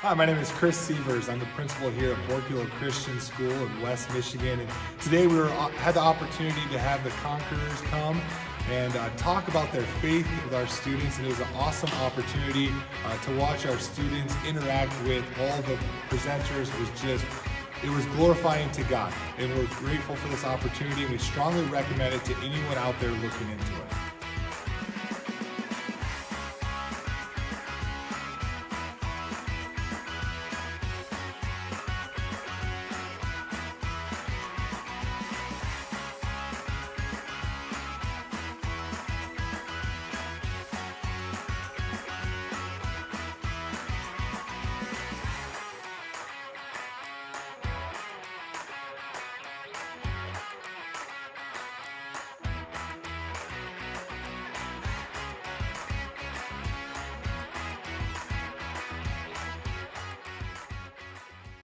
Hi, my name is Chris Sievers. I'm the principal here at Borculo Christian School in West Michigan. And today we had the opportunity to have the Conquerors come and talk about their faith with our students. And it was an awesome opportunity to watch our students interact with all the presenters. It was glorifying to God. And we're grateful for this opportunity. And we strongly recommend it to anyone out there looking into it.